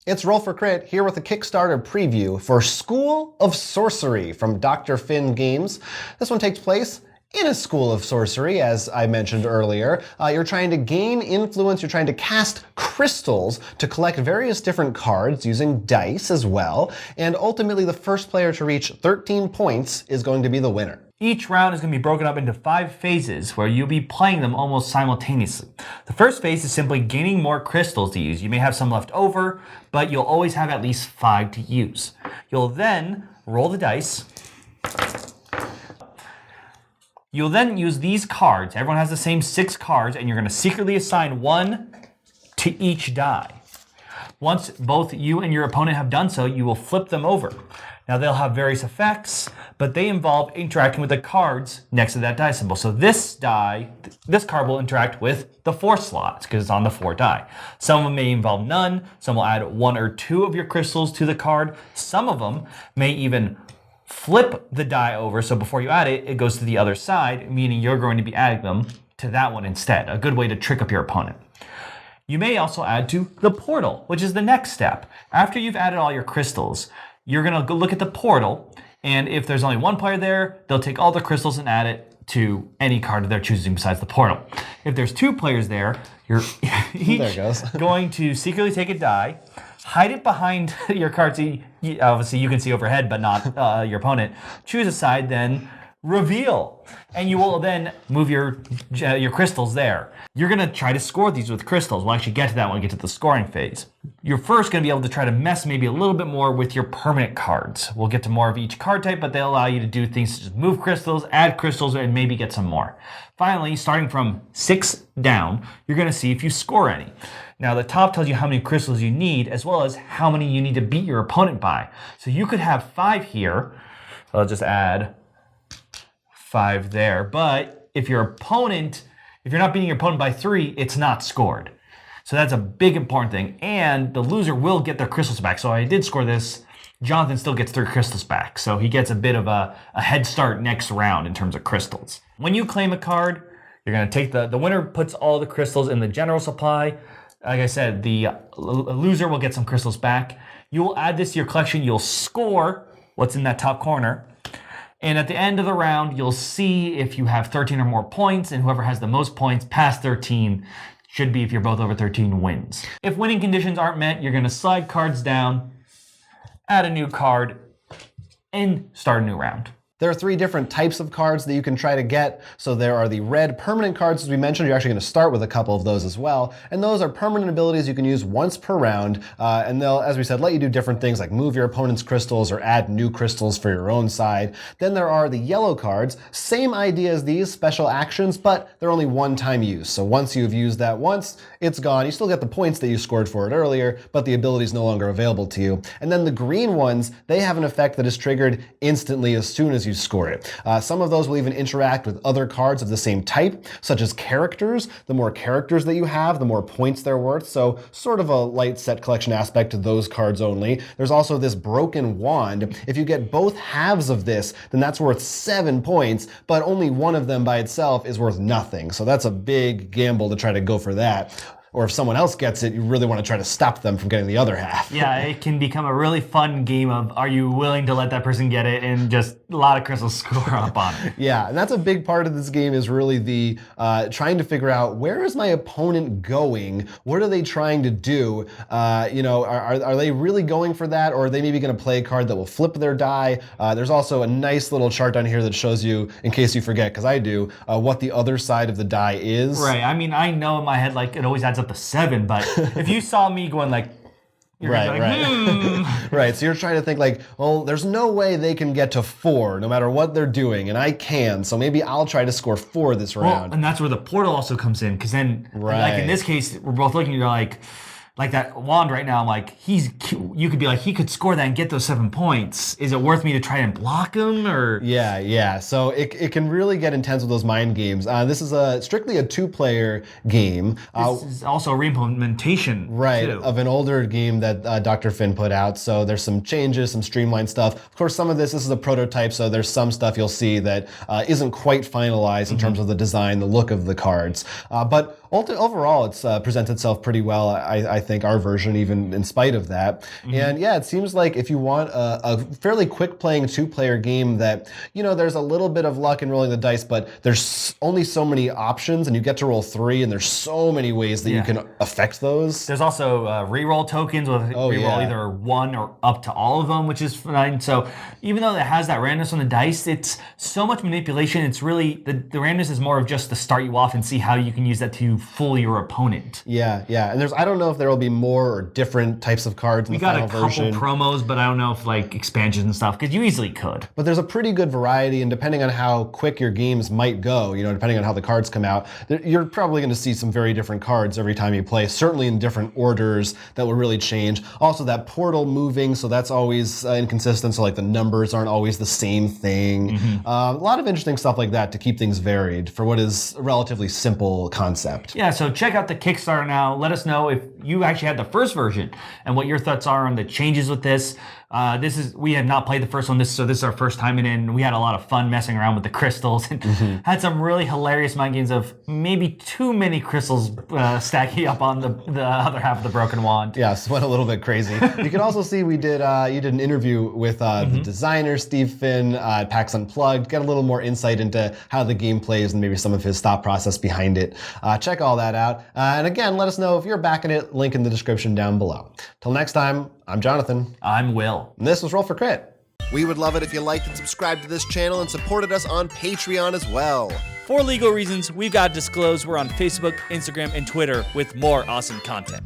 It's Roll for Crit here with a Kickstarter preview for School of Sorcery from Dr. Finn Games. This one takes place in a School of Sorcery, as I mentioned earlier. You're trying to gain influence, you're trying to cast crystals to collect various different cards using dice as well, and ultimately the first player to reach 13 points is going to be the winner. Each round is going to be broken up into 5 phases where you'll be playing them almost simultaneously. The first phase is simply gaining more crystals to use. You may have some left over, but you'll always have at least 5 to use. You'll then roll the dice. You'll then use these cards. Everyone has the same 6 cards, and you're going to secretly assign 1 to each die. Once both you and your opponent have done so, you will flip them over. Now they'll have various effects, but they involve interacting with the cards next to that die symbol. So this card will interact with the 4 slots because it's on the 4 die. Some of them may involve none. Some will add 1 or 2 of your crystals to the card. Some of them may even flip the die over. So before you add it, it goes to the other side, meaning you're going to be adding them to that one instead. A good way to trick up your opponent. You may also add to the portal, which is the next step. After you've added all your crystals, you're going to go look at the portal, and if there's only 1 player there, they'll take all the crystals and add it to any card of their choosing besides the portal. If there's 2 players there, you're each going to secretly take a die, hide it behind your cards. Obviously, you can see overhead, but not your opponent. Choose a side, then reveal, and you will then move your crystals there. You're going to try to score these with crystals. We'll actually get to that when we get to the scoring phase. You're first going to be able to try to mess maybe a little bit more with your permanent cards. We'll get to more of each card type, but they'll allow you to do things such as move crystals, add crystals, and maybe get some more. Finally, starting from 6 down, you're going to see if you score any. Now, the top tells you how many crystals you need, as well as how many you need to beat your opponent by. So you could have 5 here. So I'll just add 5 there. But if you're not beating your opponent by 3, it's not scored. So that's a big important thing. And the loser will get their crystals back. So I did score this. Jonathan still gets 3 crystals back. So he gets a bit of a head start next round in terms of crystals. When you claim a card, you're going to take the winner puts all the crystals in the general supply. Like I said, the loser will get some crystals back. You will add this to your collection. You'll score what's in that top corner. And at the end of the round, you'll see if you have 13 or more points, and whoever has the most points past 13 should be, if you're both over 13, wins. If winning conditions aren't met, you're going to slide cards down, add a new card, and start a new round. There are 3 different types of cards that you can try to get. So there are the red permanent cards, as we mentioned. You're actually going to start with a couple of those as well. And those are permanent abilities you can use once per round. And they'll, as we said, let you do different things like move your opponent's crystals or add new crystals for your own side. Then there are the yellow cards. Same idea as these, special actions, but they're only one-time use. So once you've used that once, it's gone. You still get the points that you scored for it earlier, but the ability is no longer available to you. And then the green ones, they have an effect that is triggered instantly as soon as you score it. Some of those will even interact with other cards of the same type, such as characters. The more characters that you have, the more points they're worth. So sort of a light set collection aspect to those cards only. There's also this broken wand. If you get both halves of this, then that's worth 7 points, but only one of them by itself is worth nothing. So that's a big gamble to try to go for that. Or if someone else gets it, you really want to try to stop them from getting the other half. Yeah, it can become a really fun game of, are you willing to let that person get it, and just a lot of crystals score up on it. Yeah, and that's a big part of this game, is really the trying to figure out, where is my opponent going? What are they trying to do? Are they really going for that, or are they maybe going to play a card that will flip their die? There's also a nice little chart down here that shows you, in case you forget, because I do, what the other side of the die is. Right, I mean, I know in my head, like, it always adds up to 7, but if you saw me going like, right. So you're trying to think like, well, there's no way they can get to 4 no matter what they're doing, and I can, so maybe I'll try to score 4 this round. And that's where the portal also comes in, because then, like in this case, we're both looking, you're like that wand right now, I'm like, you could be like, he could score that and get those 7 points. Is it worth me to try and block him, or? Yeah. So it can really get intense with those mind games. This is strictly a 2-player game. This is also a reimplementation, too, of an older game that Dr. Finn put out. So there's some changes, some streamlined stuff. Of course, some of this is a prototype, so there's some stuff you'll see that isn't quite finalized in terms of the design, the look of the cards. But overall, it's presents itself pretty well, I think, our version, even in spite of that. And yeah, it seems like if you want a fairly quick playing 2-player game that, there's a little bit of luck in rolling the dice, but there's only so many options and you get to roll 3 and there's so many ways that you can affect those. There's also reroll tokens with reroll either 1 or up to all of them, which is fine. So even though it has that randomness on the dice, it's so much manipulation. It's really, the randomness is more of just to start you off and see how you can use that to fool your opponent. Yeah. And I don't know if there will be more or different types of cards in the final version. We got a couple promos, but I don't know if like expansions and stuff, because you easily could. But there's a pretty good variety, and depending on how quick your games might go, depending on how the cards come out, you're probably going to see some very different cards every time you play, certainly in different orders that will really change. Also, that portal moving, so that's always inconsistent, so like the numbers aren't always the same thing. A lot of interesting stuff like that to keep things varied for what is a relatively simple concept. Yeah, so check out the Kickstarter now. Let us know if you actually had the first version and what your thoughts are on the changes with this. We have not played the first one, so this is our first time in it, and we had a lot of fun messing around with the crystals and had some really hilarious mind games of maybe too many crystals stacking up on the other half of the broken wand. Yeah, so went a little bit crazy. You can also see you did an interview with the designer, Steve Finn, at PAX Unplugged, get a little more insight into how the game plays and maybe some of his thought process behind it. Check all that out. And again, let us know if you're backing it, link in the description down below. Till next time, I'm Jonathan. I'm Will. And this was Roll for Crit. We would love it if you liked and subscribed to this channel and supported us on Patreon as well. For legal reasons, we've got to disclose we're on Facebook, Instagram, and Twitter with more awesome content.